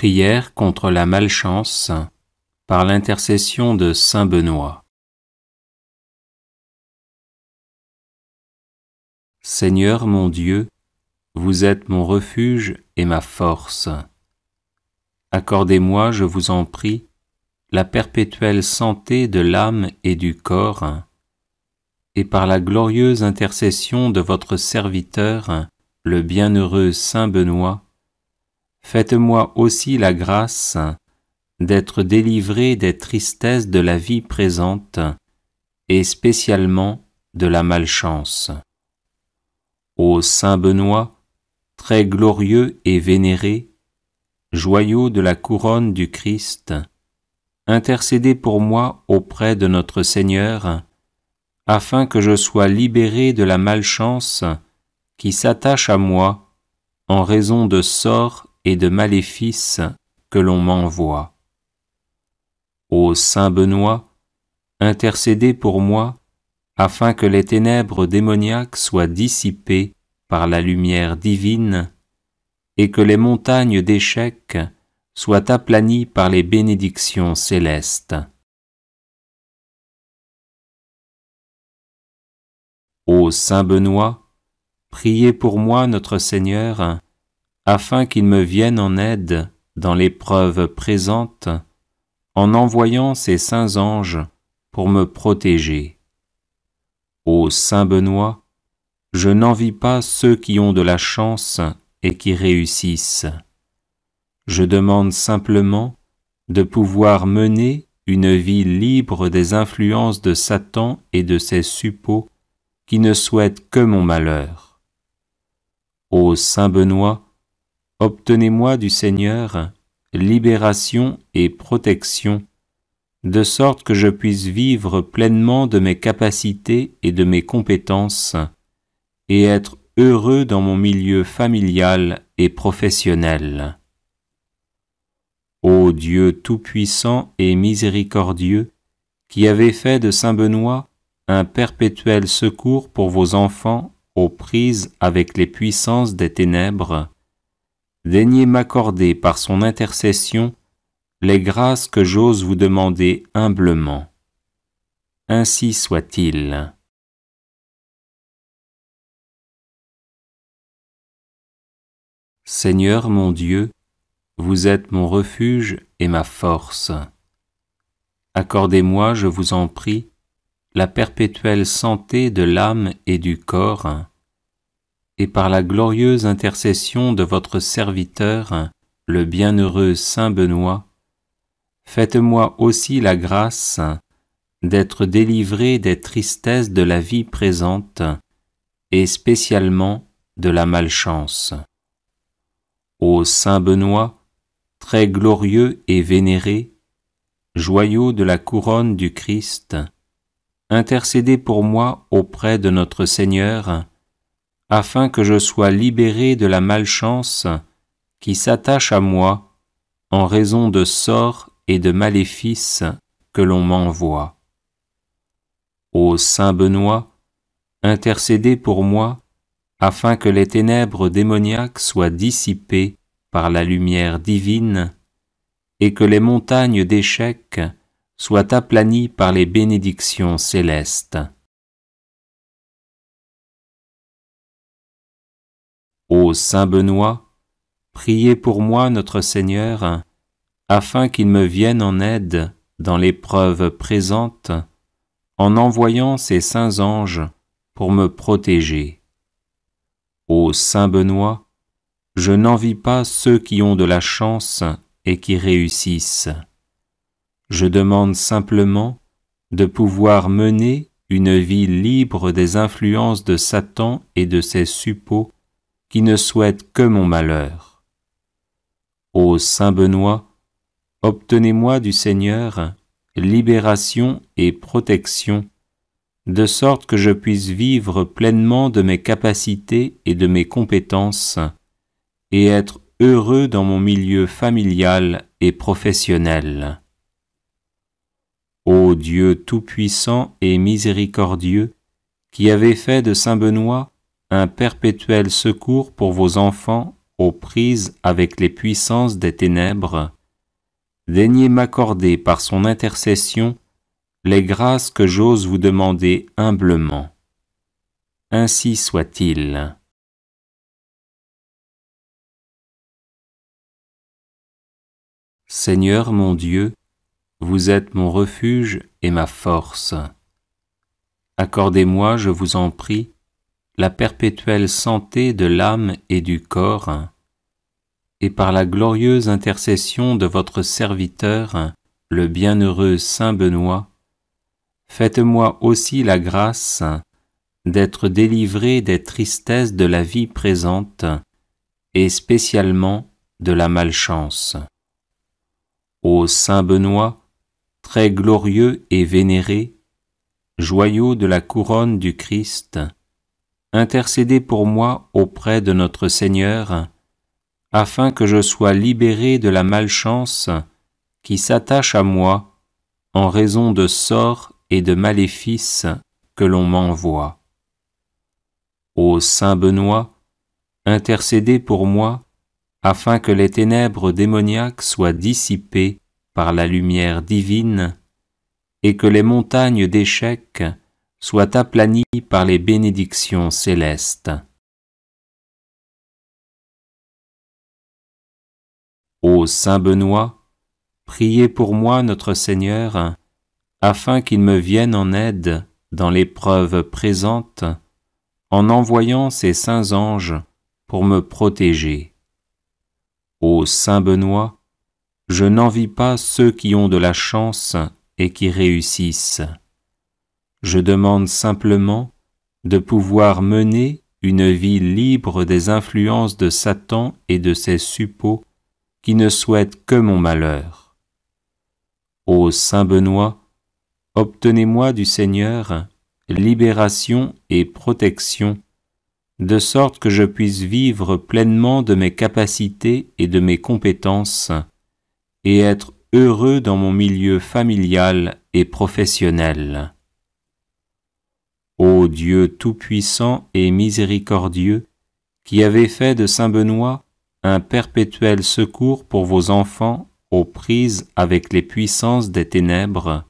Prière contre la malchance par l'intercession de saint Benoît. Seigneur mon Dieu, vous êtes mon refuge et ma force. Accordez-moi, je vous en prie, la perpétuelle santé de l'âme et du corps, et par la glorieuse intercession de votre serviteur, le bienheureux saint Benoît, faites-moi aussi la grâce d'être délivré des tristesses de la vie présente et spécialement de la malchance. Ô saint Benoît, très glorieux et vénéré, joyau de la couronne du Christ, intercédez pour moi auprès de notre Seigneur, afin que je sois libéré de la malchance qui s'attache à moi en raison de sorts et de maléfices que l'on m'envoie. Ô saint Benoît, intercédez pour moi, afin que les ténèbres démoniaques soient dissipées par la lumière divine, et que les montagnes d'échecs soient aplanies par les bénédictions célestes. Ô saint Benoît, priez pour moi notre Seigneur, afin qu'il me vienne en aide dans l'épreuve présente, en envoyant ses saints anges pour me protéger. Ô saint Benoît, je n'envie pas ceux qui ont de la chance et qui réussissent. Je demande simplement de pouvoir mener une vie libre des influences de Satan et de ses suppôts qui ne souhaitent que mon malheur. Ô saint Benoît, obtenez-moi du Seigneur libération et protection, de sorte que je puisse vivre pleinement de mes capacités et de mes compétences, et être heureux dans mon milieu familial et professionnel. Ô Dieu tout-puissant et miséricordieux, qui avez fait de saint Benoît un perpétuel secours pour vos enfants aux prises avec les puissances des ténèbres, daignez m'accorder par son intercession les grâces que j'ose vous demander humblement. Ainsi soit-il. Seigneur mon Dieu, vous êtes mon refuge et ma force. Accordez-moi, je vous en prie, la perpétuelle santé de l'âme et du corps, et par la glorieuse intercession de votre serviteur, le bienheureux saint Benoît, faites-moi aussi la grâce d'être délivré des tristesses de la vie présente, et spécialement de la malchance. Ô saint Benoît, très glorieux et vénéré, joyau de la couronne du Christ, intercédez pour moi auprès de notre Seigneur, afin que je sois libéré de la malchance qui s'attache à moi en raison de sorts et de maléfices que l'on m'envoie. Ô saint Benoît, intercédez pour moi, afin que les ténèbres démoniaques soient dissipées par la lumière divine, et que les montagnes d'échecs soient aplanies par les bénédictions célestes. Ô saint Benoît, priez pour moi notre Seigneur, afin qu'il me vienne en aide dans l'épreuve présente, en envoyant ses saints anges pour me protéger. Ô saint Benoît, je n'envie pas ceux qui ont de la chance et qui réussissent. Je demande simplement de pouvoir mener une vie libre des influences de Satan et de ses suppôts qui ne souhaitent que mon malheur. Ô saint Benoît, obtenez-moi du Seigneur libération et protection, de sorte que je puisse vivre pleinement de mes capacités et de mes compétences, et être heureux dans mon milieu familial et professionnel. Ô Dieu tout-puissant et miséricordieux, qui avez fait de saint Benoît un perpétuel secours pour vos enfants aux prises avec les puissances des ténèbres, daignez m'accorder par son intercession les grâces que j'ose vous demander humblement. Ainsi soit-il. Seigneur mon Dieu, vous êtes mon refuge et ma force. Accordez-moi, je vous en prie, la perpétuelle santé de l'âme et du corps, et par la glorieuse intercession de votre serviteur, le bienheureux Saint Benoît, faites-moi aussi la grâce d'être délivré des tristesses de la vie présente, et spécialement de la malchance. Ô Saint Benoît, très glorieux et vénéré, joyau de la couronne du Christ, intercédez pour moi auprès de notre Seigneur, afin que je sois libéré de la malchance qui s'attache à moi en raison de sorts et de maléfices que l'on m'envoie. Ô Saint Benoît, intercédez pour moi, afin que les ténèbres démoniaques soient dissipées par la lumière divine, et que les montagnes d'échecs soient aplanies par les bénédictions célestes. Ô Saint Benoît, priez pour moi notre Seigneur, afin qu'il me vienne en aide dans l'épreuve présente, en envoyant ses saints anges pour me protéger. Ô Saint Benoît, je n'envie pas ceux qui ont de la chance et qui réussissent. Je demande simplement de pouvoir mener une vie libre des influences de Satan et de ses suppôts qui ne souhaitent que mon malheur. Ô Saint Benoît, obtenez-moi du Seigneur libération et protection, de sorte que je puisse vivre pleinement de mes capacités et de mes compétences, et être heureux dans mon milieu familial et professionnel. Ô Dieu tout-puissant et miséricordieux, qui avez fait de Saint Benoît un perpétuel secours pour vos enfants aux prises avec les puissances des ténèbres,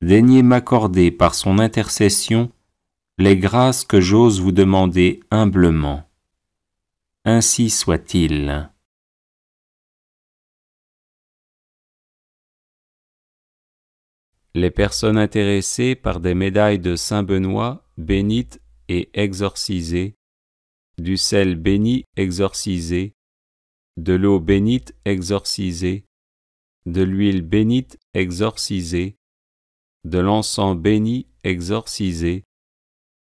daignez m'accorder par son intercession les grâces que j'ose vous demander humblement. Ainsi soit-il. Les personnes intéressées par des médailles de Saint Benoît bénites et exorcisées, du sel béni exorcisé, de l'eau bénite exorcisée, de l'huile bénite exorcisée, de l'encens béni exorcisé,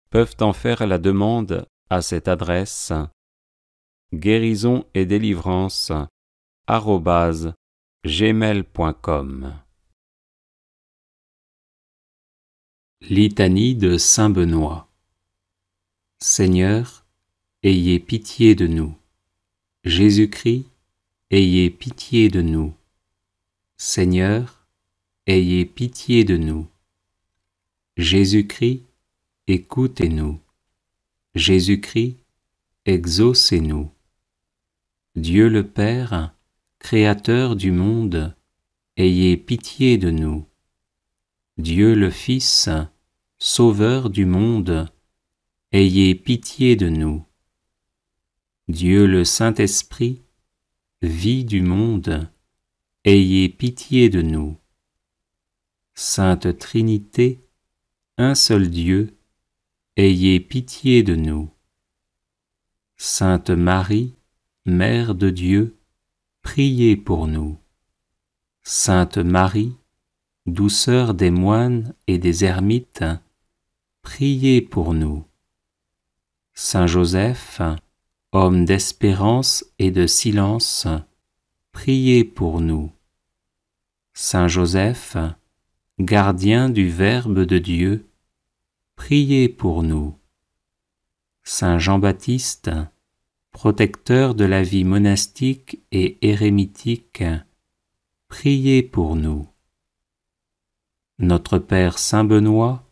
peuvent en faire la demande à cette adresse guérison et délivrance @gmail.com. Litanie de Saint Benoît. Seigneur, ayez pitié de nous. Jésus-Christ, ayez pitié de nous. Seigneur, ayez pitié de nous. Jésus-Christ, écoutez-nous. Jésus-Christ, exaucez-nous. Dieu le Père, Créateur du monde, ayez pitié de nous. Dieu le Fils, Sauveur du monde, ayez pitié de nous. Dieu le Saint-Esprit, vie du monde, ayez pitié de nous. Sainte Trinité, un seul Dieu, ayez pitié de nous. Sainte Marie, Mère de Dieu, priez pour nous. Sainte Marie, douceur des moines et des ermites, priez pour nous. Saint Joseph, homme d'espérance et de silence, priez pour nous. Saint Joseph, gardien du Verbe de Dieu, priez pour nous. Saint Jean-Baptiste, protecteur de la vie monastique et érémitique, priez pour nous. Notre Père Saint Benoît,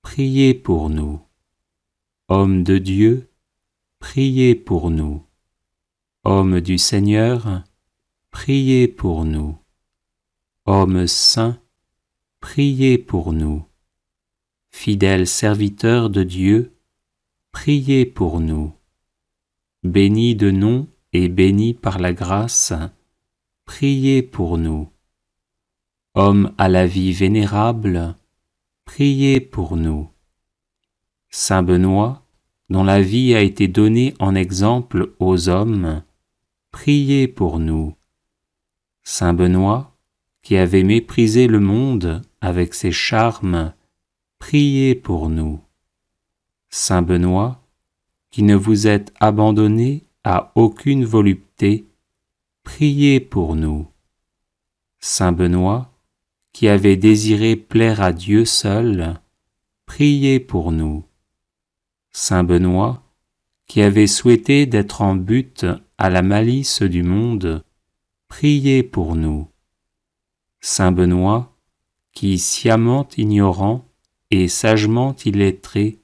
priez pour nous. Homme de Dieu, priez pour nous. Homme du Seigneur, priez pour nous. Homme saint, priez pour nous. Fidèles serviteurs de Dieu, priez pour nous. Béni de nom et béni par la grâce, priez pour nous. Homme à la vie vénérable, priez pour nous. Saint Benoît, dont la vie a été donnée en exemple aux hommes, priez pour nous. Saint Benoît, qui avait méprisé le monde avec ses charmes, priez pour nous. Saint Benoît, qui ne vous êtes abandonné à aucune volupté, priez pour nous. Saint Benoît, qui avait désiré plaire à Dieu seul, priez pour nous. Saint Benoît, qui avait souhaité d'être en butte à la malice du monde, priez pour nous. Saint Benoît, qui, sciemment ignorant et sagement illettré,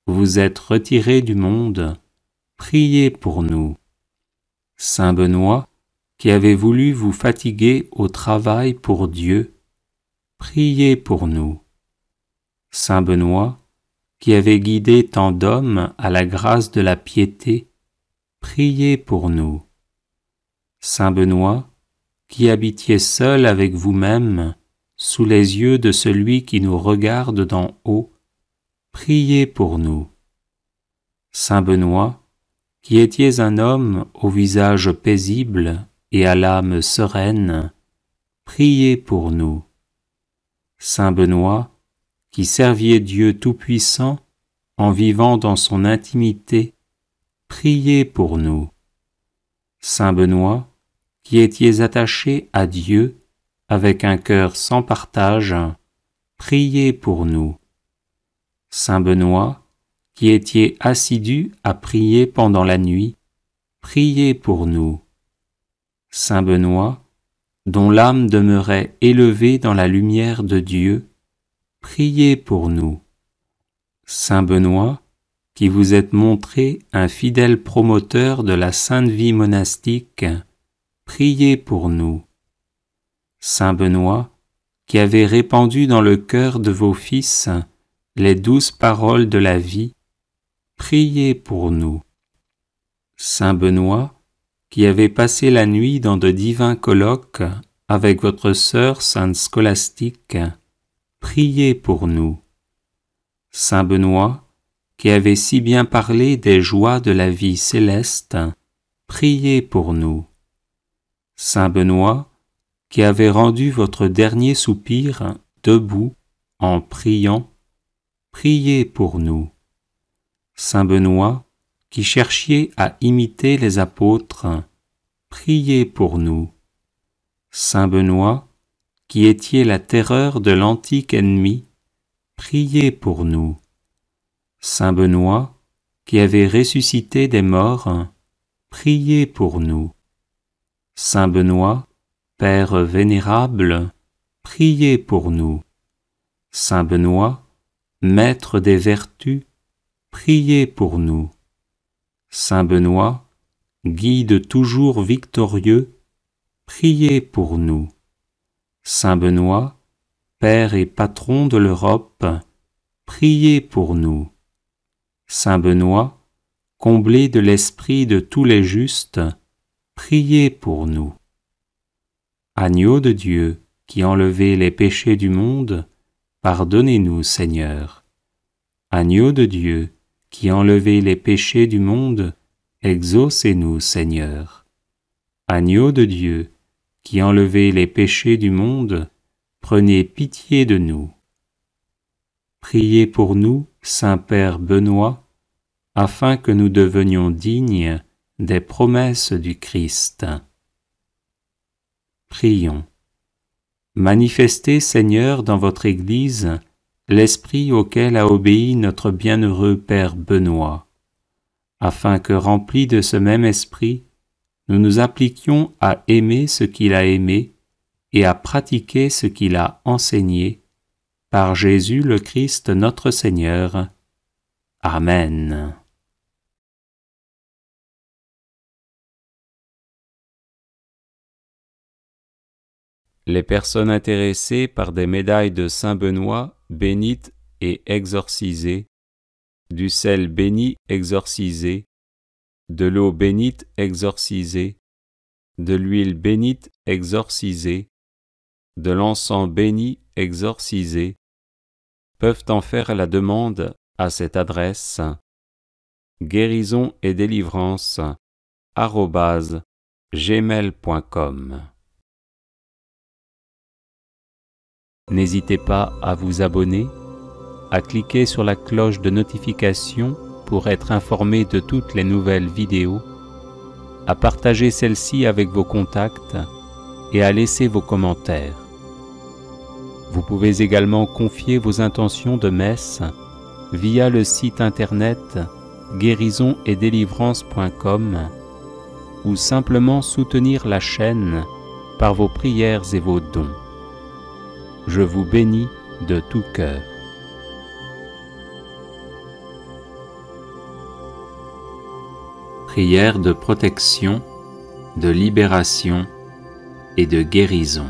vous êtes retiré du monde, priez pour nous. Saint Benoît, qui avez voulu vous fatiguer au travail pour Dieu, priez pour nous. Saint Benoît, qui avez guidé tant d'hommes à la grâce de la piété, priez pour nous. Saint Benoît, qui habitiez seul avec vous-même, sous les yeux de celui qui nous regarde d'en haut, priez pour nous. Saint Benoît, qui étiez un homme au visage paisible et à l'âme sereine, priez pour nous. Saint Benoît, qui serviez Dieu Tout-Puissant en vivant dans son intimité, priez pour nous. Saint Benoît, qui étiez attaché à Dieu avec un cœur sans partage, priez pour nous. Saint Benoît, qui étiez assidu à prier pendant la nuit, priez pour nous. Saint Benoît, dont l'âme demeurait élevée dans la lumière de Dieu, priez pour nous. Saint Benoît, qui vous êtes montré un fidèle promoteur de la sainte vie monastique, priez pour nous. Saint Benoît, qui avez répandu dans le cœur de vos fils les douces paroles de la vie, priez pour nous. Saint Benoît, qui avez passé la nuit dans de divins colloques avec votre sœur sainte Scolastique, priez pour nous. Saint Benoît, qui avez si bien parlé des joies de la vie céleste, priez pour nous. Saint Benoît, qui avez rendu votre dernier soupir debout en priant, priez pour nous. Saint Benoît, qui cherchiez à imiter les apôtres, priez pour nous. Saint Benoît, qui étiez la terreur de l'antique ennemi, priez pour nous. Saint Benoît, qui avez ressuscité des morts, priez pour nous. Saint Benoît, Père vénérable, priez pour nous. Saint Benoît, Maître des vertus, priez pour nous. Saint Benoît, Guide toujours victorieux, priez pour nous. Saint Benoît, Père et Patron de l'Europe, priez pour nous. Saint Benoît, comblé de l'esprit de tous les justes, priez pour nous. Agneau de Dieu, qui enlevez les péchés du monde, pardonnez-nous, Seigneur. Agneau de Dieu, qui enlevez les péchés du monde, exaucez-nous, Seigneur. Agneau de Dieu, qui enlevez les péchés du monde, prenez pitié de nous. Priez pour nous, Saint-Père Benoît, afin que nous devenions dignes des promesses du Christ. Prions. Manifestez, Seigneur, dans votre Église, l'esprit auquel a obéi notre bienheureux Père Benoît, afin que, remplis de ce même esprit, nous nous appliquions à aimer ce qu'il a aimé et à pratiquer ce qu'il a enseigné, par Jésus le Christ notre Seigneur. Amen. Les personnes intéressées par des médailles de Saint-Benoît bénites et exorcisées, du sel béni exorcisé, de l'eau bénite exorcisée, de l'huile bénite exorcisée, de l'encens béni exorcisé, peuvent en faire la demande à cette adresse guérison et délivrance @gmail.com. N'hésitez pas à vous abonner, à cliquer sur la cloche de notification pour être informé de toutes les nouvelles vidéos, à partager celle-ci avec vos contacts et à laisser vos commentaires. Vous pouvez également confier vos intentions de messe via le site internet guérisonetdélivrance.com ou simplement soutenir la chaîne par vos prières et vos dons. Je vous bénis de tout cœur. Prière de protection, de libération et de guérison.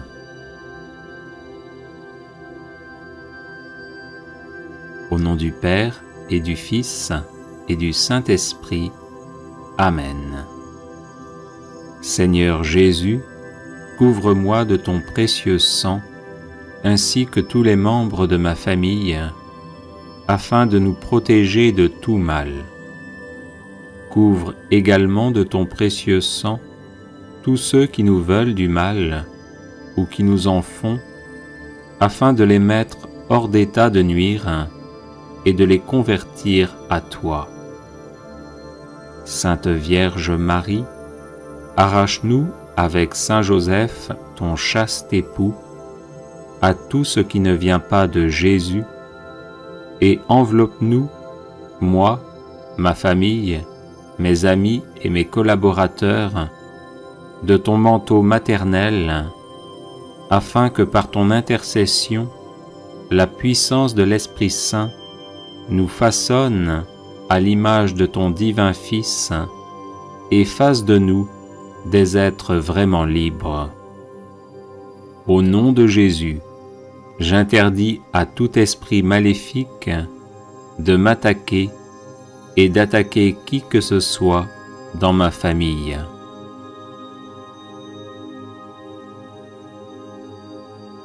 Au nom du Père et du Fils et du Saint-Esprit. Amen. Seigneur Jésus, couvre-moi de ton précieux sang, ainsi que tous les membres de ma famille, afin de nous protéger de tout mal. Couvre également de ton précieux sang tous ceux qui nous veulent du mal ou qui nous en font, afin de les mettre hors d'état de nuire et de les convertir à toi. Sainte Vierge Marie, arrache-nous avec Saint Joseph, ton chaste époux, à tout ce qui ne vient pas de Jésus, et enveloppe-nous, moi, ma famille, mes amis et mes collaborateurs, de ton manteau maternel, afin que par ton intercession, la puissance de l'Esprit Saint nous façonne à l'image de ton divin Fils et fasse de nous des êtres vraiment libres. Au nom de Jésus, j'interdis à tout esprit maléfique de m'attaquer et d'attaquer qui que ce soit dans ma famille.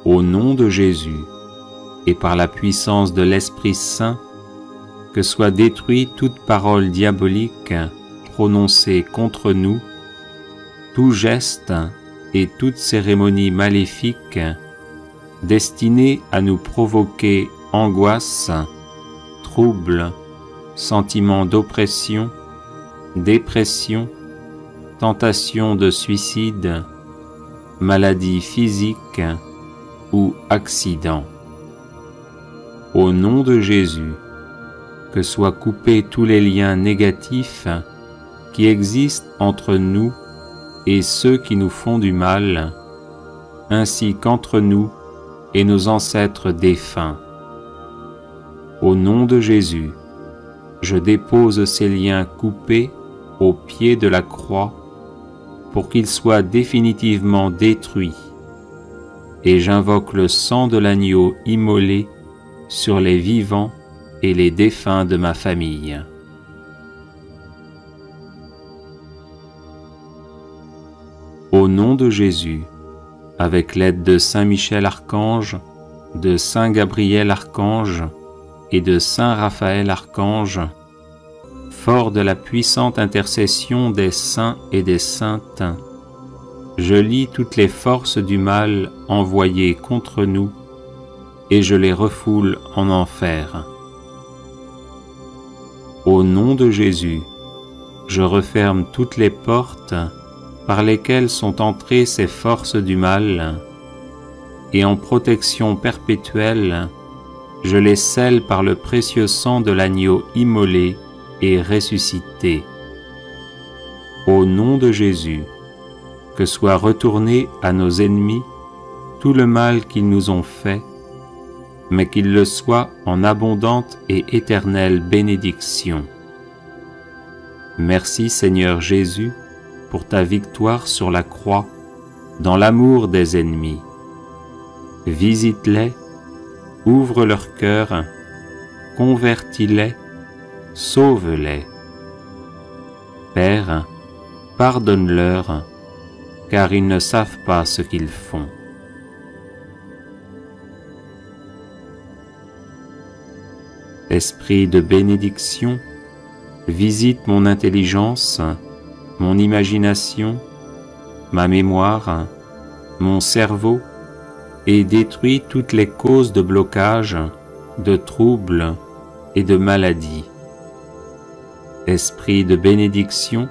Au nom de Jésus, et par la puissance de l'Esprit Saint, que soit détruite toute parole diabolique prononcée contre nous, tout geste et toute cérémonie maléfique destinée à nous provoquer angoisse, trouble, sentiment d'oppression, dépression, tentation de suicide, maladie physique ou accident. Au nom de Jésus, que soient coupés tous les liens négatifs qui existent entre nous et ceux qui nous font du mal, ainsi qu'entre nous et nos ancêtres défunts. Au nom de Jésus, je dépose ces liens coupés au pied de la croix pour qu'ils soient définitivement détruits, et j'invoque le sang de l'agneau immolé sur les vivants et les défunts de ma famille. Au nom de Jésus, avec l'aide de Saint Michel Archange, de Saint Gabriel Archange et de Saint Raphaël Archange, fort de la puissante intercession des saints et des saintes, je lie toutes les forces du mal envoyées contre nous et je les refoule en enfer. Au nom de Jésus, je referme toutes les portes par lesquelles sont entrées ces forces du mal, et en protection perpétuelle, je les scelle par le précieux sang de l'agneau immolé et ressuscité. Au nom de Jésus, que soit retourné à nos ennemis tout le mal qu'ils nous ont fait, mais qu'il le soit en abondante et éternelle bénédiction. Merci Seigneur Jésus pour ta victoire sur la croix, dans l'amour des ennemis. visite-les, ouvre leur cœur, convertis-les, sauve-les. Père, pardonne-leur, car ils ne savent pas ce qu'ils font. Esprit de bénédiction, visite mon intelligence, mon imagination, ma mémoire, mon cerveau, et détruis toutes les causes de blocage, de troubles et de maladies. Esprit de bénédiction,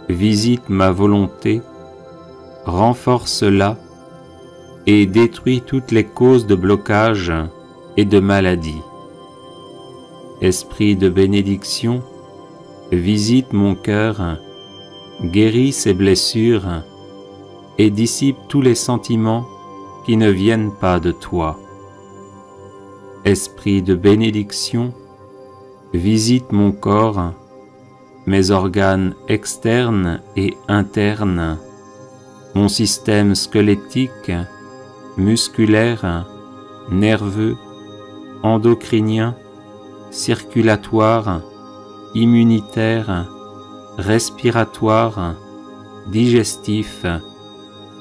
visite ma volonté, renforce-la et détruis toutes les causes de blocage et de maladies. Esprit de bénédiction, visite mon cœur, guéris ses blessures et dissipe tous les sentiments qui ne viennent pas de toi. Esprit de bénédiction, visite mon corps, mes organes externes et internes, mon système squelettique, musculaire, nerveux, endocrinien, circulatoire, immunitaire, respiratoire, digestif,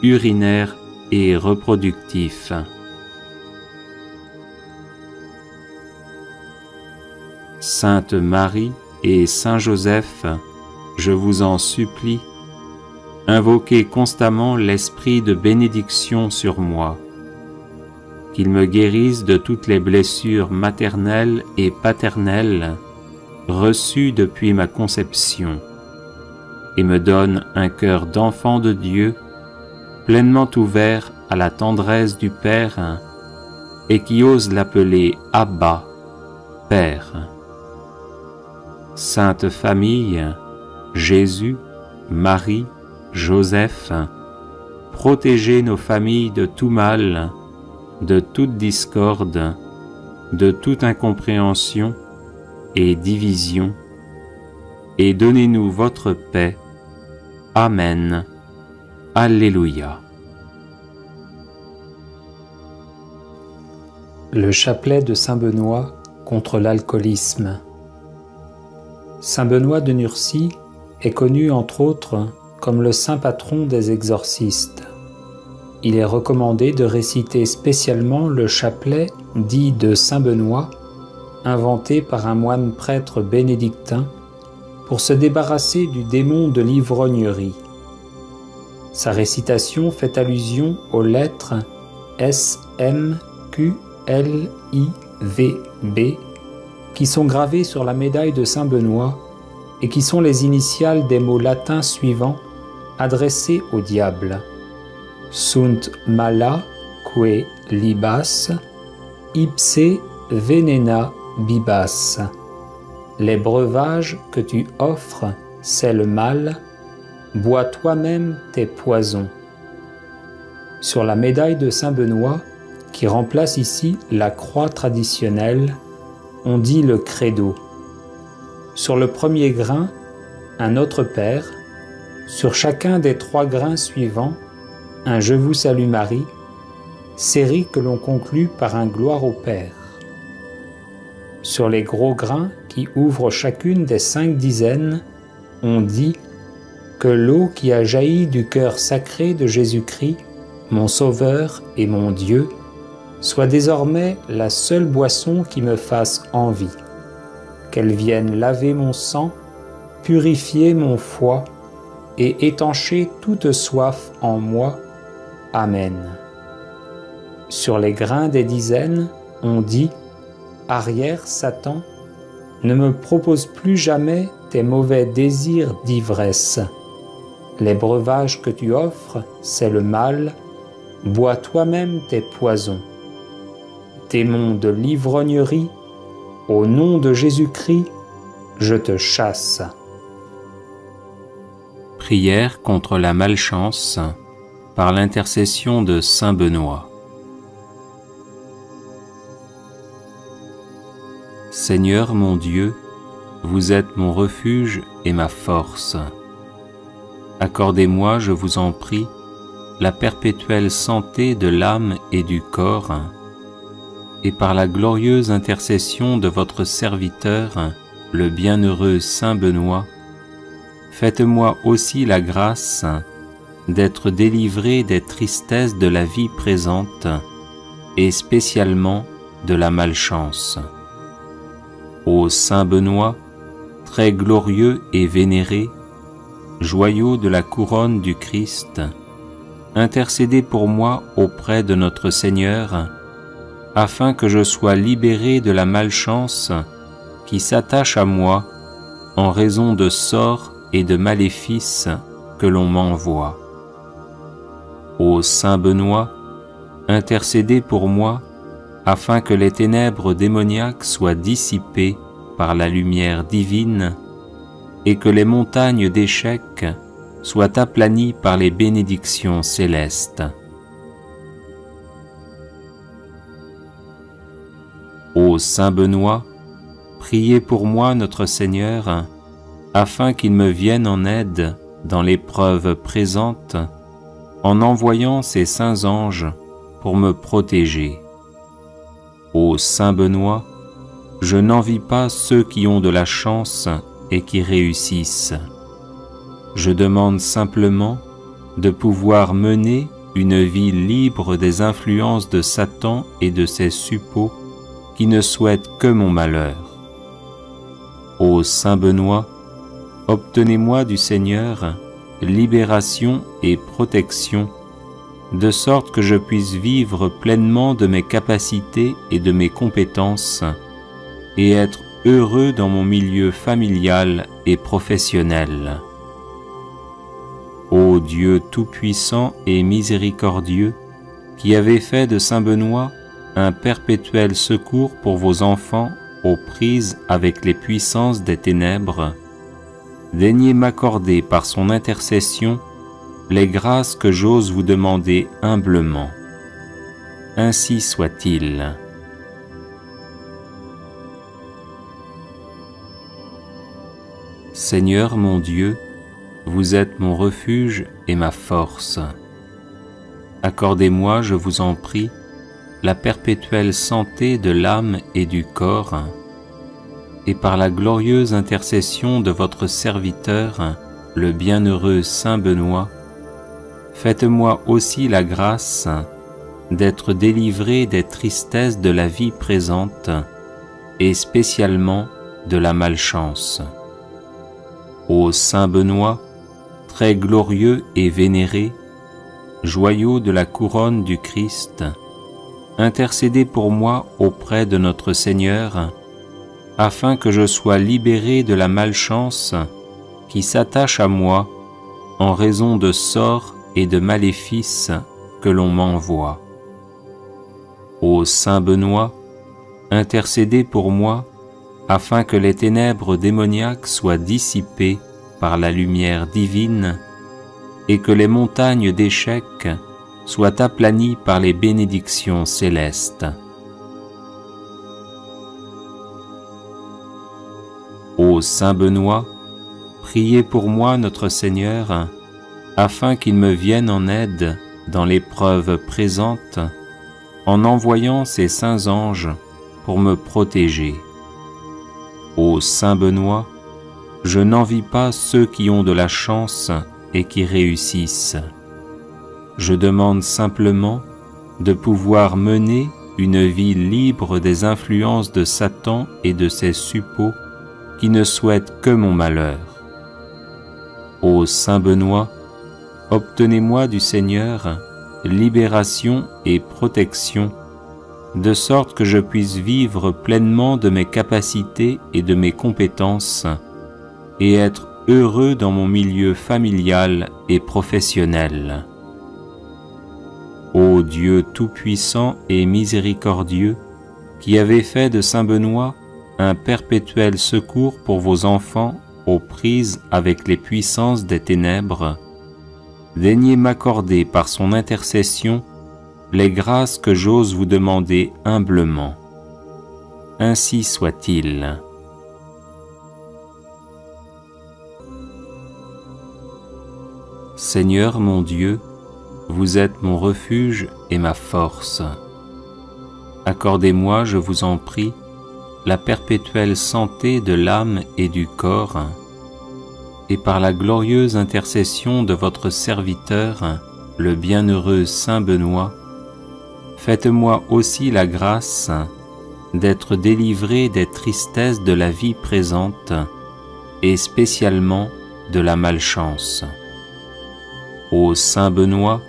urinaire et reproductif. Sainte Marie et Saint Joseph, je vous en supplie, invoquez constamment l'esprit de bénédiction sur moi, qu'il me guérisse de toutes les blessures maternelles et paternelles reçues depuis ma conception, et me donne un cœur d'enfant de Dieu, pleinement ouvert à la tendresse du Père, et qui ose l'appeler Abba, Père. Sainte Famille, Jésus, Marie, Joseph, protégez nos familles de tout mal, de toute discorde, de toute incompréhension et division, et donnez-nous votre paix. Amen. Alléluia. Le chapelet de Saint Benoît contre l'alcoolisme. Saint Benoît de Nursie est connu entre autres comme le saint patron des exorcistes. Il est recommandé de réciter spécialement le chapelet dit de Saint Benoît, inventé par un moine prêtre bénédictin, pour se débarrasser du démon de l'ivrognerie. Sa récitation fait allusion aux lettres S, M, Q, L, I, V, B, qui sont gravées sur la médaille de Saint Benoît et qui sont les initiales des mots latins suivants adressés au diable. Sunt mala que libas, ipse venena bibas. Les breuvages que tu offres, c'est le mal, bois toi-même tes poisons. Sur la médaille de Saint Benoît, qui remplace ici la croix traditionnelle, on dit le credo. Sur le premier grain, un Notre Père. Sur chacun des 3 grains suivants, un Je vous salue Marie, série que l'on conclut par un Gloire au Père. Sur les gros grains qui ouvrent chacune des 5 dizaines, on dit que l'eau qui a jailli du cœur sacré de Jésus-Christ, mon Sauveur et mon Dieu, soit désormais la seule boisson qui me fasse envie, qu'elle vienne laver mon sang, purifier mon foie et étancher toute soif en moi. Amen. Sur les grains des dizaines, on dit « Arrière, Satan, ne me propose plus jamais tes mauvais désirs d'ivresse. Les breuvages que tu offres, c'est le mal, bois toi-même tes poisons. Démon de l'ivrognerie, au nom de Jésus-Christ, je te chasse. » Prière contre la malchance par l'intercession de Saint Benoît. Seigneur mon Dieu, vous êtes mon refuge et ma force. Accordez-moi, je vous en prie, la perpétuelle santé de l'âme et du corps, et par la glorieuse intercession de votre serviteur, le bienheureux Saint Benoît, faites-moi aussi la grâce d'être délivré des tristesses de la vie présente, et spécialement de la malchance. Ô Saint Benoît, très glorieux et vénéré, joyau de la couronne du Christ, intercédez pour moi auprès de notre Seigneur, afin que je sois libéré de la malchance qui s'attache à moi en raison de sorts et de maléfices que l'on m'envoie. Ô Saint Benoît, intercédez pour moi afin que les ténèbres démoniaques soient dissipées par la lumière divine et que les montagnes d'échecs soient aplanies par les bénédictions célestes. Ô Saint Benoît, priez pour moi notre Seigneur, afin qu'il me vienne en aide dans l'épreuve présente, en envoyant ses saints anges pour me protéger. Ô Saint Benoît, je n'envie pas ceux qui ont de la chance et qui réussissent. Je demande simplement de pouvoir mener une vie libre des influences de Satan et de ses suppôts qui ne souhaitent que mon malheur. Ô Saint Benoît, obtenez-moi du Seigneur libération et protection, de sorte que je puisse vivre pleinement de mes capacités et de mes compétences, et être heureux dans mon milieu familial et professionnel. Ô Dieu tout-puissant et miséricordieux, qui avez fait de Saint Benoît un perpétuel secours pour vos enfants aux prises avec les puissances des ténèbres, daignez m'accorder par son intercession les grâces que j'ose vous demander humblement. Ainsi soit-il. Seigneur mon Dieu, vous êtes mon refuge et ma force. Accordez-moi, je vous en prie, la perpétuelle santé de l'âme et du corps, et par la glorieuse intercession de votre serviteur, le bienheureux Saint Benoît, faites-moi aussi la grâce d'être délivré des tristesses de la vie présente, et spécialement de la malchance. Ô Saint Benoît, très glorieux et vénéré, joyau de la couronne du Christ, intercédez pour moi auprès de notre Seigneur, afin que je sois libéré de la malchance qui s'attache à moi en raison de sorts et de maléfices que l'on m'envoie. Ô Saint Benoît, intercédez pour moi, afin que les ténèbres démoniaques soient dissipées par la lumière divine et que les montagnes d'échecs soient aplanies par les bénédictions célestes. Ô Saint Benoît, priez pour moi notre Seigneur, afin qu'il me vienne en aide dans l'épreuve présente, en envoyant ses saints anges pour me protéger. Ô Saint Benoît, je n'envie pas ceux qui ont de la chance et qui réussissent. Je demande simplement de pouvoir mener une vie libre des influences de Satan et de ses suppôts qui ne souhaitent que mon malheur. Ô Saint Benoît, obtenez-moi du Seigneur libération et protection, de sorte que je puisse vivre pleinement de mes capacités et de mes compétences, et être heureux dans mon milieu familial et professionnel. Ô Dieu tout-puissant et miséricordieux, qui avez fait de Saint Benoît un perpétuel secours pour vos enfants aux prises avec les puissances des ténèbres, daignez m'accorder par son intercession les grâces que j'ose vous demander humblement. Ainsi soit-il. Seigneur mon Dieu, Vous êtes mon refuge et ma force. Accordez-moi, je vous en prie, la perpétuelle santé de l'âme et du corps, et par la glorieuse intercession de votre serviteur, le bienheureux Saint Benoît, faites-moi aussi la grâce d'être délivré des tristesses de la vie présente et spécialement de la malchance. Ô Saint Benoît,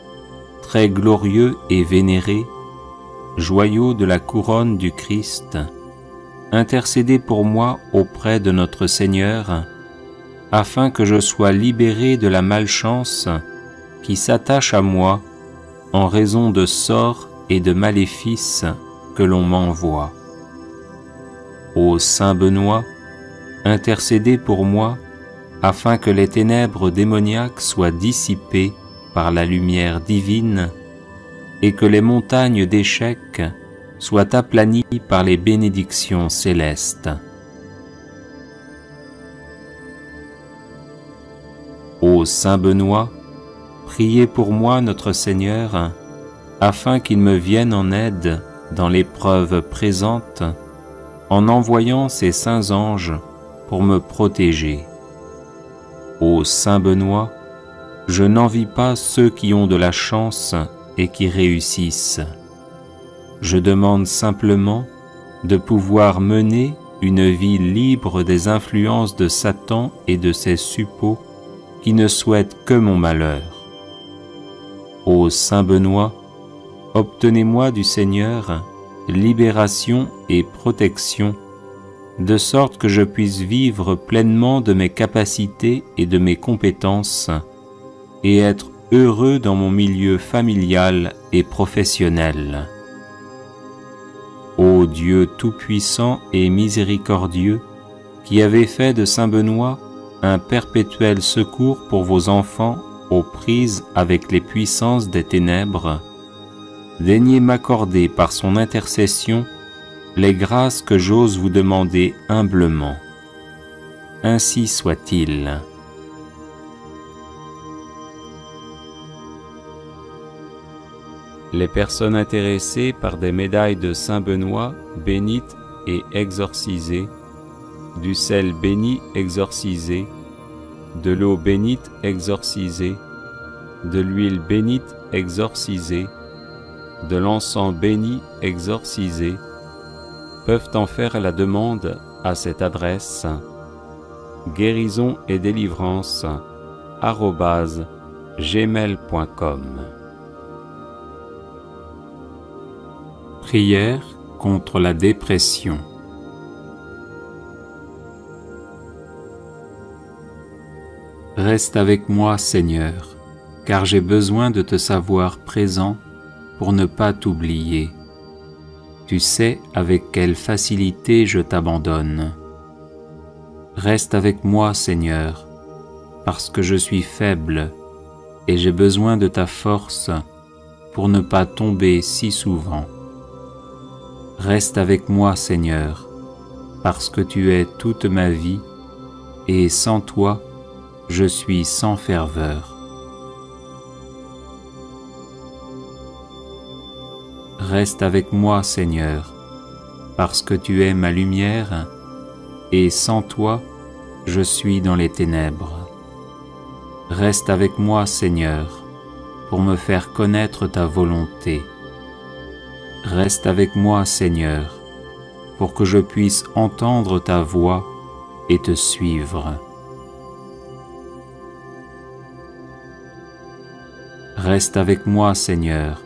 très glorieux et vénéré, joyau de la couronne du Christ, intercédez pour moi auprès de notre Seigneur, afin que je sois libéré de la malchance qui s'attache à moi en raison de sorts et de maléfices que l'on m'envoie. Ô Saint Benoît, intercédez pour moi, afin que les ténèbres démoniaques soient dissipées par la lumière divine et que les montagnes d'échecs soient aplanies par les bénédictions célestes. Ô Saint Benoît, priez pour moi notre Seigneur, afin qu'il me vienne en aide dans l'épreuve présente, en envoyant ses saints anges pour me protéger. Ô Saint Benoît, je n'envie pas ceux qui ont de la chance et qui réussissent. Je demande simplement de pouvoir mener une vie libre des influences de Satan et de ses suppôts qui ne souhaitent que mon malheur. Ô Saint Benoît, obtenez-moi du Seigneur libération et protection, de sorte que je puisse vivre pleinement de mes capacités et de mes compétences, et être heureux dans mon milieu familial et professionnel. Ô Dieu tout-puissant et miséricordieux, qui avez fait de Saint Benoît un perpétuel secours pour vos enfants aux prises avec les puissances des ténèbres, daignez m'accorder par son intercession les grâces que j'ose vous demander humblement. Ainsi soit-il. Les personnes intéressées par des médailles de Saint Benoît bénites et exorcisées, du sel béni exorcisé, de l'eau bénite exorcisée, de l'huile bénite exorcisée, de l'encens béni exorcisé, peuvent en faire la demande à cette adresse guérison et délivrance @gmail.com. Prière contre la dépression. Reste avec moi, Seigneur, car j'ai besoin de te savoir présent pour ne pas t'oublier. Tu sais avec quelle facilité je t'abandonne. Reste avec moi, Seigneur, parce que je suis faible et j'ai besoin de ta force pour ne pas tomber si souvent. Reste avec moi, Seigneur, parce que tu es toute ma vie et sans toi, je suis sans ferveur. Reste avec moi, Seigneur, parce que tu es ma lumière, et sans toi, je suis dans les ténèbres. Reste avec moi, Seigneur, pour me faire connaître ta volonté. Reste avec moi, Seigneur, pour que je puisse entendre ta voix et te suivre. Reste avec moi, Seigneur,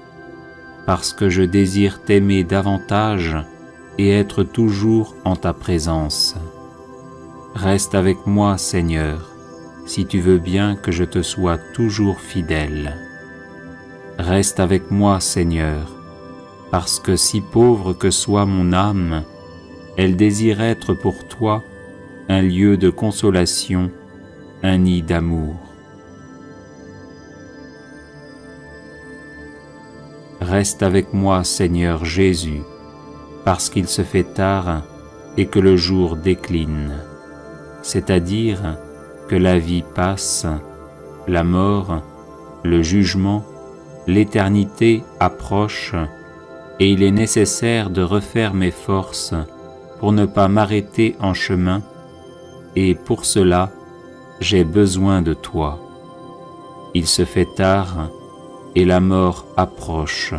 parce que je désire t'aimer davantage et être toujours en ta présence. Reste avec moi, Seigneur, si tu veux bien que je te sois toujours fidèle. Reste avec moi, Seigneur, parce que si pauvre que soit mon âme, elle désire être pour toi un lieu de consolation, un nid d'amour. Reste avec moi, Seigneur Jésus, parce qu'il se fait tard et que le jour décline, c'est-à-dire que la vie passe, la mort, le jugement L'éternité approche et il est nécessaire de refaire mes forces pour ne pas m'arrêter en chemin, et pour cela, j'ai besoin de toi. Il se fait tard et la mort approche.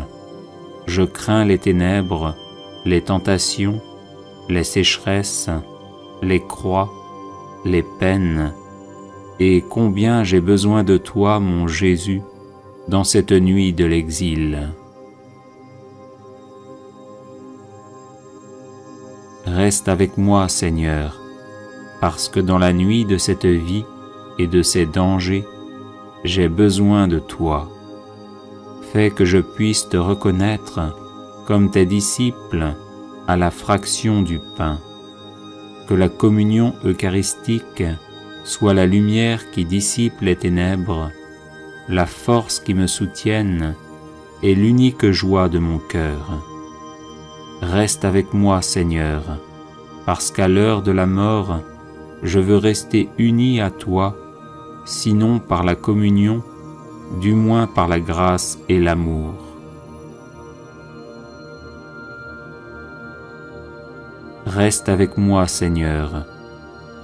Je crains les ténèbres, les tentations, les sécheresses, les croix, les peines, et combien j'ai besoin de toi, mon Jésus, dans cette nuit de l'exil. Reste avec moi, Seigneur, parce que dans la nuit de cette vie et de ces dangers, j'ai besoin de toi. Fais que je puisse te reconnaître comme tes disciples à la fraction du pain. Que la communion eucharistique soit la lumière qui dissipe les ténèbres, la force qui me soutienne et l'unique joie de mon cœur. Reste avec moi, Seigneur, parce qu'à l'heure de la mort, je veux rester uni à toi, sinon par la communion, du moins par la grâce et l'amour. Reste avec moi, Seigneur.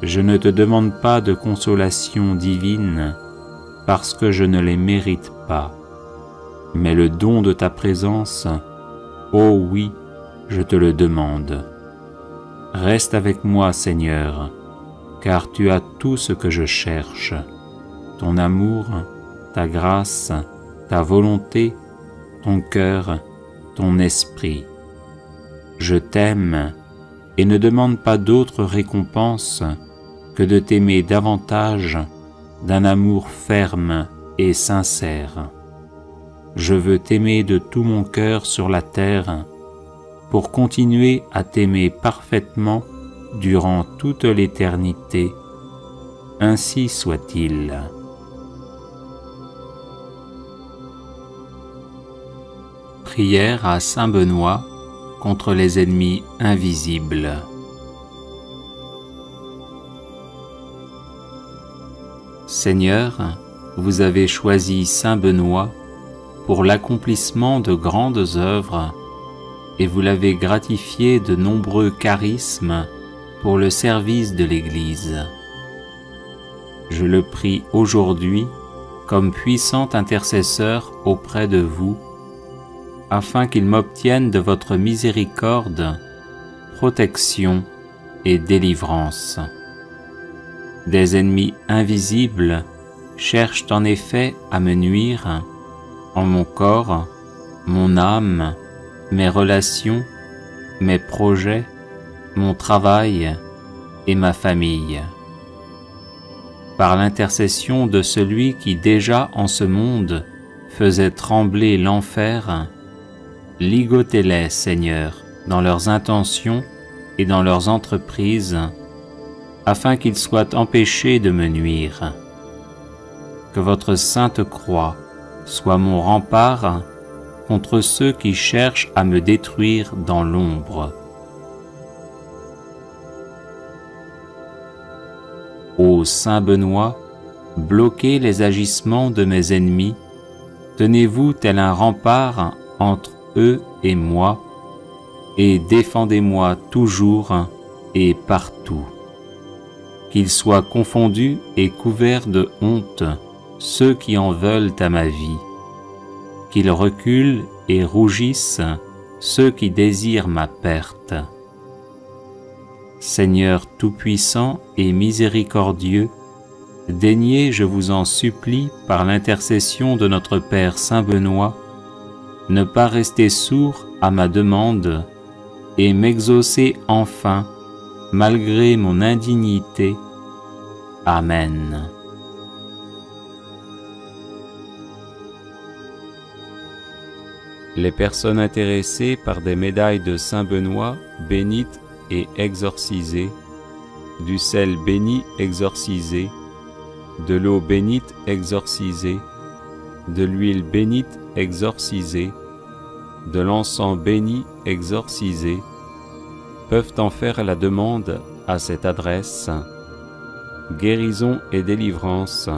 Je ne te demande pas de consolation divine, parce que je ne les mérite pas. Mais le don de ta présence, oh oui, je te le demande. Reste avec moi, Seigneur, car tu as tout ce que je cherche, ton amour, ta grâce, ta volonté, ton cœur, ton esprit. Je t'aime et ne demande pas d'autre récompense que de t'aimer davantage d'un amour ferme et sincère. Je veux t'aimer de tout mon cœur sur la terre pour continuer à t'aimer parfaitement durant toute l'éternité. Ainsi soit-il. Prière à Saint Benoît contre les ennemis invisibles. Seigneur, vous avez choisi Saint Benoît pour l'accomplissement de grandes œuvres et vous l'avez gratifié de nombreux charismes pour le service de l'Église. Je le prie aujourd'hui comme puissant intercesseur auprès de vous, afin qu'il m'obtienne de votre miséricorde, protection et délivrance. Des ennemis invisibles cherchent en effet à me nuire en mon corps, mon âme, mes relations, mes projets, mon travail et ma famille. Par l'intercession de celui qui déjà en ce monde faisait trembler l'enfer, ligotez-les, Seigneur, dans leurs intentions et dans leurs entreprises, afin qu'ils soient empêchés de me nuire. Que votre sainte croix soit mon rempart contre ceux qui cherchent à me détruire dans l'ombre. Ô Saint Benoît, bloquez les agissements de mes ennemis, tenez-vous tel un rempart entre eux et moi, et défendez-moi toujours et partout. Qu'ils soient confondus et couverts de honte ceux qui en veulent à ma vie, qu'ils reculent et rougissent ceux qui désirent ma perte. Seigneur tout-puissant et miséricordieux, daignez, je vous en supplie, par l'intercession de notre Père Saint Benoît, ne pas rester sourd à ma demande et m'exaucer enfin, malgré mon indignité. Amen. Les personnes intéressées par des médailles de Saint Benoît bénites et exorcisées, du sel béni exorcisé, de l'eau bénite exorcisée, de l'huile bénite exorcisée, de l'encens béni exorcisé, peuvent en faire la demande à cette adresse guérison et délivrance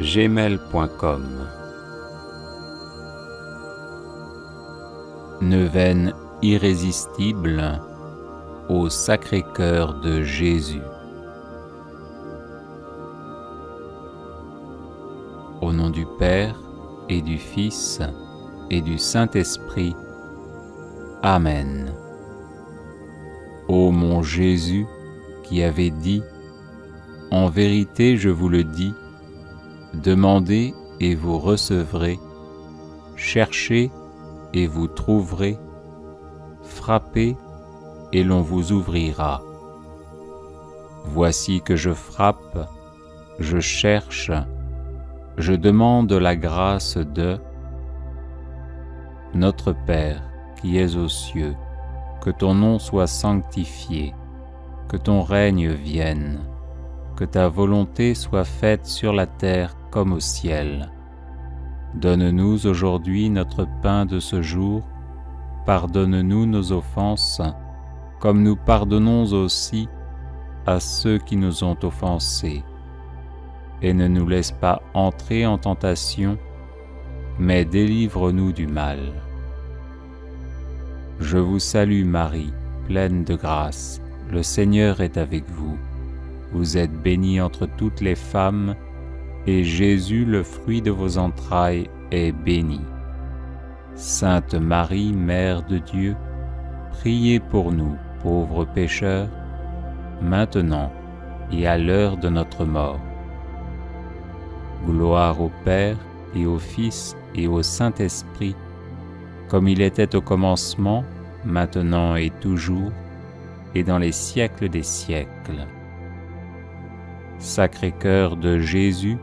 @gmail.com. neuvaine irrésistible au Sacré-Cœur de Jésus. Au nom du Père et du Fils et du Saint-Esprit. Amen. Ô mon Jésus, qui avez dit, « En vérité, je vous le dis, demandez et vous recevrez, cherchez et vous trouverez, frappez et l'on vous ouvrira. Voici que je frappe, je cherche, je demande la grâce de notre Père qui es aux cieux, que ton nom soit sanctifié, que ton règne vienne, que ta volonté soit faite sur la terre comme au ciel. Donne-nous aujourd'hui notre pain de ce jour, pardonne-nous nos offenses, comme nous pardonnons aussi à ceux qui nous ont offensés. Et ne nous laisse pas entrer en tentation, mais délivre-nous du mal. Je vous salue Marie, pleine de grâce, le Seigneur est avec vous. Vous êtes bénie entre toutes les femmes, et Jésus, le fruit de vos entrailles, est béni. Sainte Marie, Mère de Dieu, priez pour nous, pauvres pécheurs, maintenant et à l'heure de notre mort. Gloire au Père, et au Fils, et au Saint-Esprit, comme il était au commencement, maintenant et toujours, et dans les siècles des siècles. Sacré-Cœur de Jésus,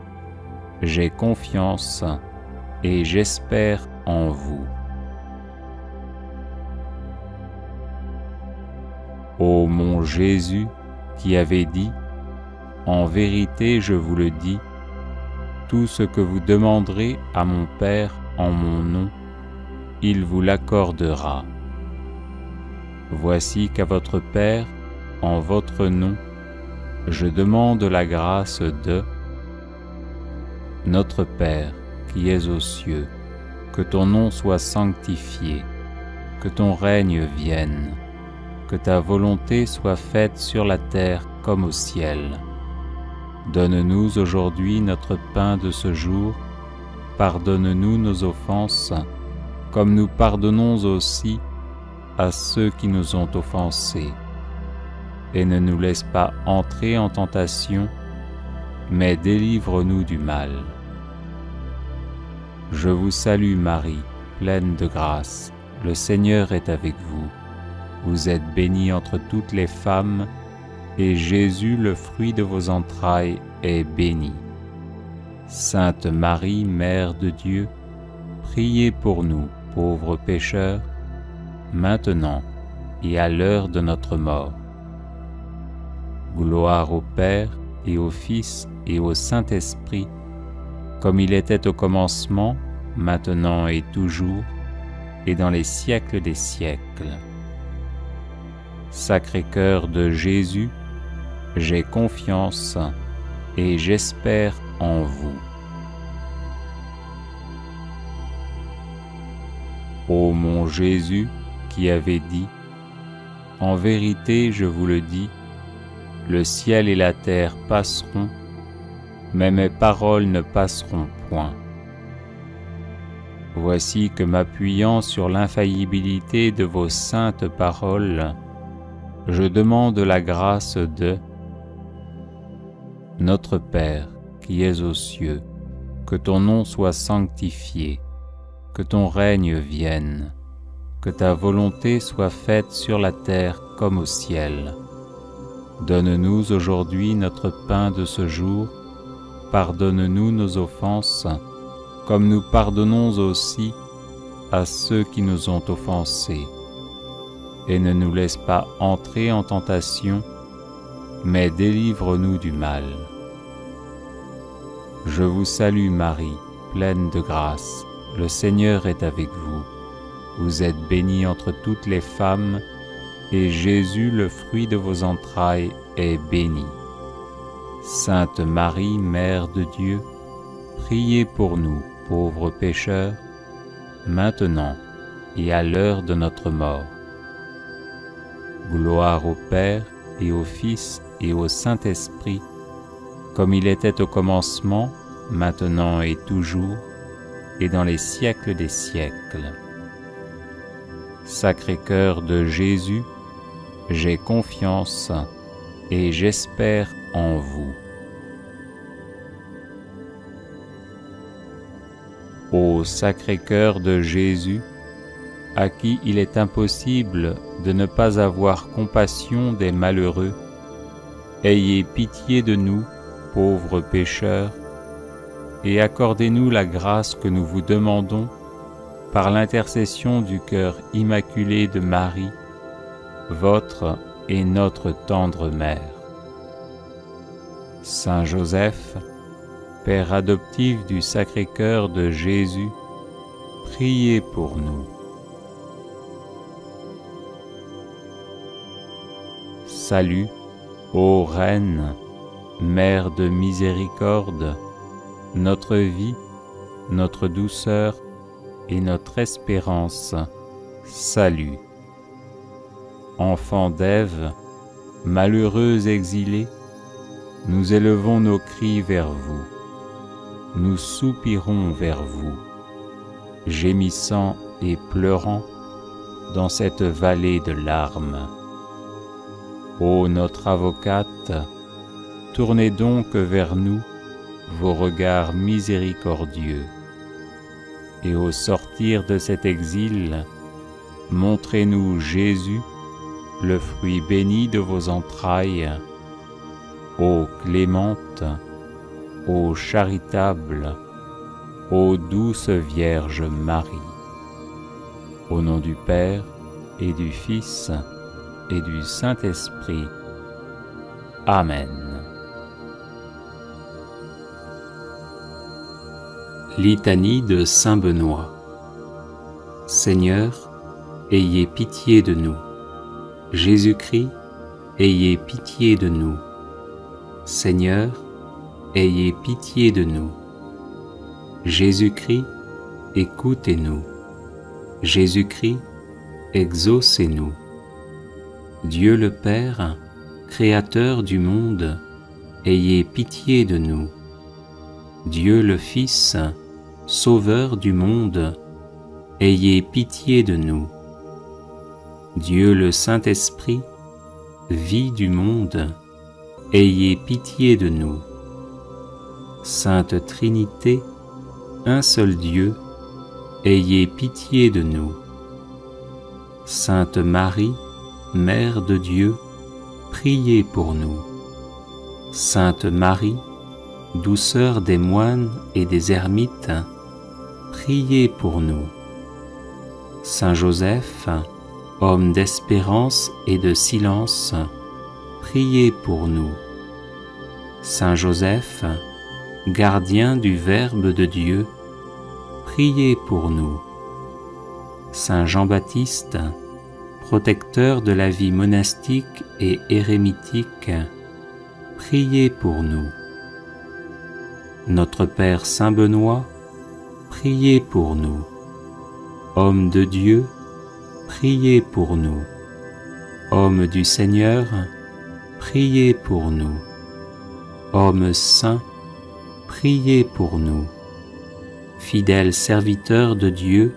j'ai confiance et j'espère en vous. Ô mon Jésus, qui avez dit, « En vérité, je vous le dis, tout ce que vous demanderez à mon Père en mon nom, il vous l'accordera. Voici qu'à votre Père, en votre nom, je demande la grâce de notre Père qui es aux cieux, que ton nom soit sanctifié, que ton règne vienne, que ta volonté soit faite sur la terre comme au ciel. Donne-nous aujourd'hui notre pain de ce jour, pardonne-nous nos offenses, comme nous pardonnons aussi à ceux qui nous ont offensés. Et ne nous laisse pas entrer en tentation, mais délivre-nous du mal. Je vous salue Marie, pleine de grâce, le Seigneur est avec vous. Vous êtes bénie entre toutes les femmes, et Jésus, le fruit de vos entrailles, est béni. Sainte Marie, Mère de Dieu, priez pour nous, pauvres pécheurs, maintenant et à l'heure de notre mort. Gloire au Père, et au Fils, et au Saint-Esprit, comme il était au commencement, maintenant et toujours, et dans les siècles des siècles. Sacré-Cœur de Jésus, j'ai confiance et j'espère en vous. Ô mon Jésus, qui avez dit, « En vérité, je vous le dis, le ciel et la terre passeront, mais mes paroles ne passeront point. » Voici que m'appuyant sur l'infaillibilité de vos saintes paroles, je demande la grâce de notre Père qui es aux cieux, que ton nom soit sanctifié, que ton règne vienne, que ta volonté soit faite sur la terre comme au ciel. Donne-nous aujourd'hui notre pain de ce jour, pardonne-nous nos offenses, comme nous pardonnons aussi à ceux qui nous ont offensés. Et ne nous laisse pas entrer en tentation, mais délivre-nous du mal. Je vous salue Marie, pleine de grâce, le Seigneur est avec vous. Vous êtes bénie entre toutes les femmes, et Jésus, le fruit de vos entrailles, est béni. Sainte Marie, Mère de Dieu, priez pour nous, pauvres pécheurs, maintenant et à l'heure de notre mort. Gloire au Père et au Fils et au Saint-Esprit, comme il était au commencement, maintenant et toujours, et dans les siècles des siècles. Sacré-Cœur de Jésus, j'ai confiance et j'espère en vous. Ô Sacré-Cœur de Jésus, à qui il est impossible de ne pas avoir compassion des malheureux, ayez pitié de nous, pauvres pécheurs, et accordez-nous la grâce que nous vous demandons par l'intercession du cœur immaculé de Marie, votre et notre tendre mère. Saint Joseph, Père adoptif du Sacré-Cœur de Jésus, priez pour nous. Salut, ô Reine, Mère de miséricorde, notre vie, notre douceur et notre espérance, salut. Enfants d'Ève, malheureux exilés, nous élevons nos cris vers vous. Nous soupirons vers vous, gémissant et pleurant dans cette vallée de larmes. Ô notre avocate, tournez donc vers nous vos regards miséricordieux, et au sortir de cet exil, montrez-nous Jésus, le fruit béni de vos entrailles. Ô clémente, ô charitable, ô douce Vierge Marie. Au nom du Père et du Fils et du Saint-Esprit. Amen. Litanie de Saint Benoît. Seigneur, ayez pitié de nous. Jésus-Christ, ayez pitié de nous. Seigneur, ayez pitié de nous. Jésus-Christ, écoutez-nous. Jésus-Christ, exaucez-nous. Dieu le Père, Créateur du monde, ayez pitié de nous. Dieu le Fils, Sauveur du monde, ayez pitié de nous. Dieu le Saint-Esprit, vie du monde, ayez pitié de nous. Sainte Trinité, un seul Dieu, ayez pitié de nous. Sainte Marie, Mère de Dieu, priez pour nous. Sainte Marie, douceur des moines et des ermites, priez pour nous. Saint Joseph, homme d'espérance et de silence, priez pour nous. Saint Joseph, gardien du Verbe de Dieu, priez pour nous. Saint Jean-Baptiste, protecteur de la vie monastique et érémitique, priez pour nous. Notre Père Saint Benoît, priez pour nous. Homme de Dieu, priez pour nous. Homme du Seigneur, priez pour nous. Homme saint, priez pour nous. Fidèle serviteur de Dieu,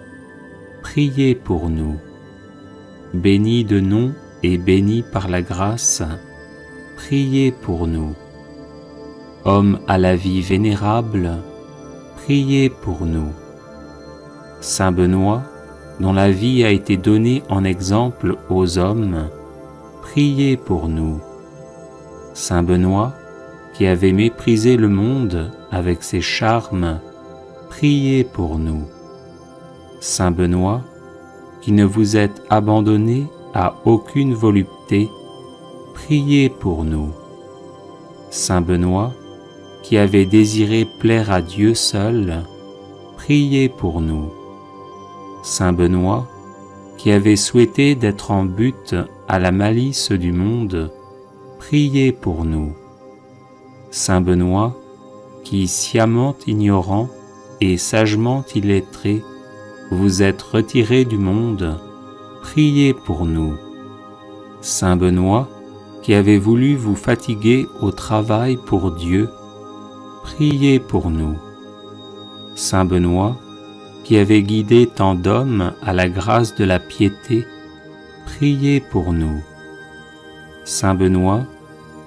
priez pour nous. Béni de nom et béni par la grâce, priez pour nous. Homme à la vie vénérable, priez pour nous. Saint Benoît, dont la vie a été donnée en exemple aux hommes, priez pour nous. Saint Benoît, qui avait méprisé le monde avec ses charmes, priez pour nous. Saint Benoît, qui ne vous êtes abandonné à aucune volupté, priez pour nous. Saint Benoît, qui avait désiré plaire à Dieu seul, priez pour nous. Saint Benoît, qui avait souhaité d'être en butte à la malice du monde, priez pour nous. Saint Benoît, qui, sciemment ignorant et sagement illettré, vous êtes retiré du monde, priez pour nous. Saint Benoît, qui avez voulu vous fatiguer au travail pour Dieu, priez pour nous. Saint Benoît, qui avez guidé tant d'hommes à la grâce de la piété, priez pour nous. Saint Benoît,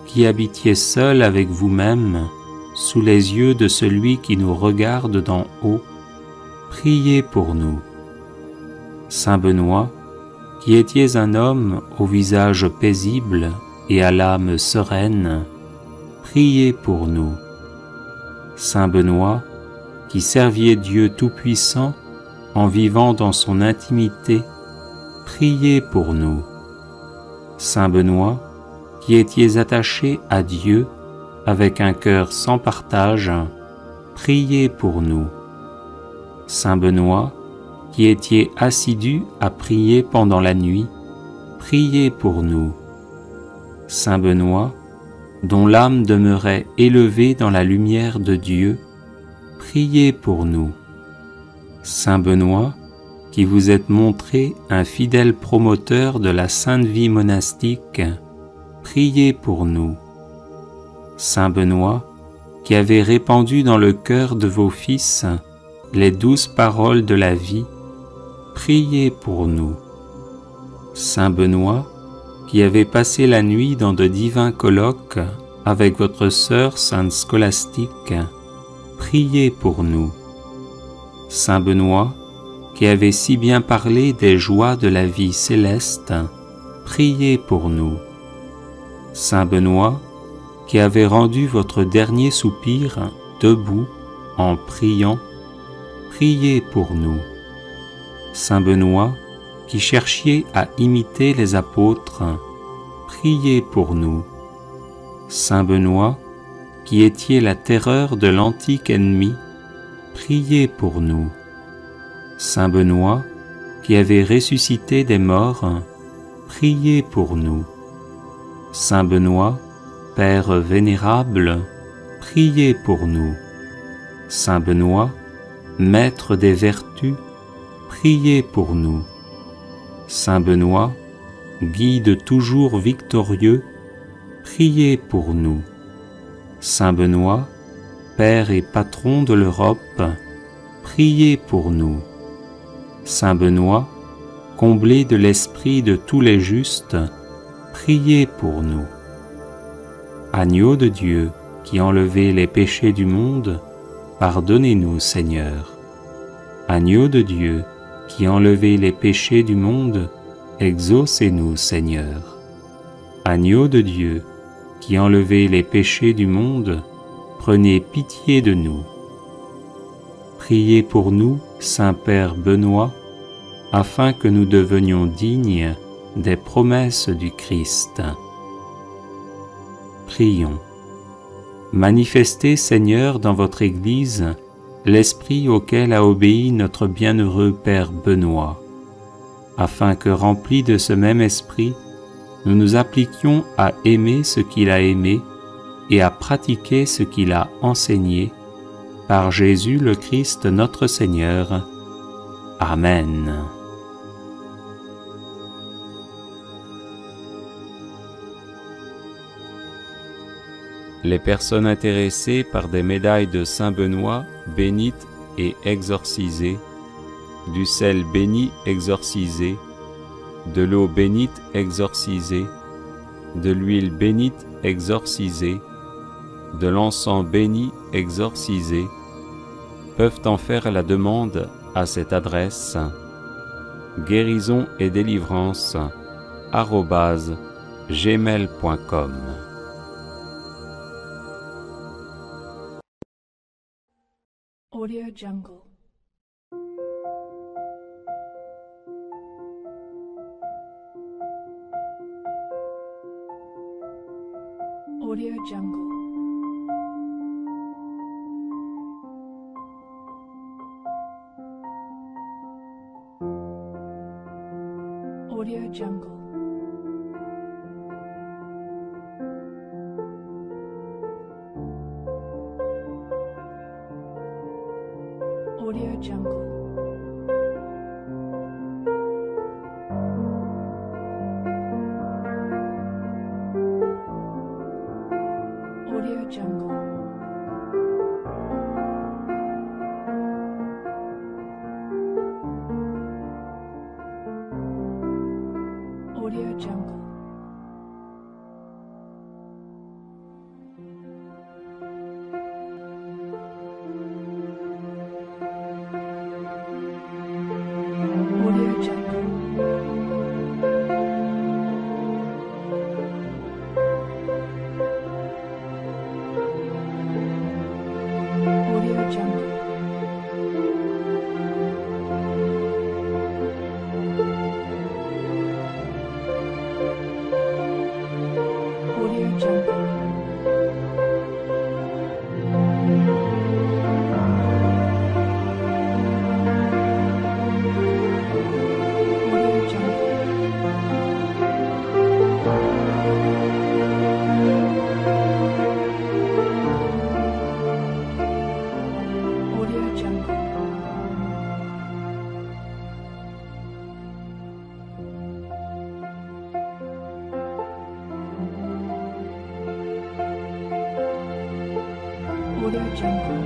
qui habitiez seul avec vous-même, sous les yeux de celui qui nous regarde d'en haut, priez pour nous. Saint Benoît, qui étiez un homme au visage paisible et à l'âme sereine, priez pour nous. Saint Benoît, qui serviez Dieu Tout-Puissant en vivant dans son intimité, priez pour nous. Saint Benoît, qui étiez attaché à Dieu avec un cœur sans partage, priez pour nous. Saint Benoît, qui étiez assidu à prier pendant la nuit, priez pour nous. Saint Benoît, dont l'âme demeurait élevée dans la lumière de Dieu, priez pour nous. Saint Benoît, qui vous êtes montré un fidèle promoteur de la sainte vie monastique, priez pour nous. Saint Benoît, qui avez répandu dans le cœur de vos fils les douces paroles de la vie, priez pour nous. Saint Benoît, qui avez passé la nuit dans de divins colloques avec votre sœur sainte Scolastique, priez pour nous. Saint Benoît, qui avez si bien parlé des joies de la vie céleste, priez pour nous. Saint Benoît, qui avez rendu votre dernier soupir debout en priant, priez pour nous. Saint Benoît, qui cherchiez à imiter les apôtres, priez pour nous. Saint Benoît, qui étiez la terreur de l'antique ennemi, priez pour nous. Saint Benoît, qui avez ressuscité des morts, priez pour nous. Saint Benoît, Père vénérable, priez pour nous. Saint Benoît, Maître des vertus, priez pour nous. Saint Benoît, Guide toujours victorieux, priez pour nous. Saint Benoît, Père et Patron de l'Europe, priez pour nous. Saint Benoît, comblé de l'esprit de tous les justes, priez pour nous. Agneau de Dieu, qui enlevez les péchés du monde, pardonnez-nous, Seigneur. Agneau de Dieu, qui enlevez les péchés du monde, exaucez-nous, Seigneur. Agneau de Dieu, qui enlevez les péchés du monde, prenez pitié de nous. Priez pour nous, Saint-Père Benoît, afin que nous devenions dignes des promesses du Christ. Prions. Manifestez, Seigneur, dans votre Église, l'esprit auquel a obéi notre bienheureux Père Benoît, afin que, remplis de ce même esprit, nous nous appliquions à aimer ce qu'il a aimé et à pratiquer ce qu'il a enseigné, par Jésus le Christ notre Seigneur. Amen. Les personnes intéressées par des médailles de Saint Benoît bénites et exorcisées, du sel béni exorcisé, de l'eau bénite exorcisée, de l'huile bénite exorcisée, de l'encens béni exorcisé, peuvent en faire la demande à cette adresse: guérison et délivrance @gmail.com. Audio Jungle. Audio Jungle. Audio Jungle. Audio Jungle. Audio Jungle. Audio Jungle. Audio Jungle. Audio Jungle. Audio Jungle. Audio Jungle. Audio Jungle.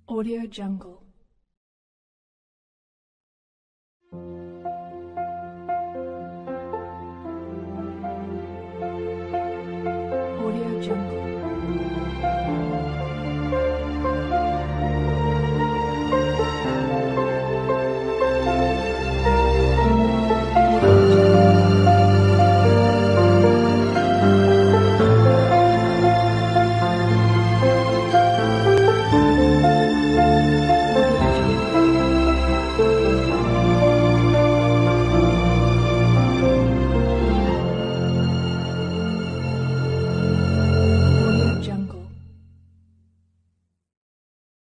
Audio Jungle. Audio Jungle.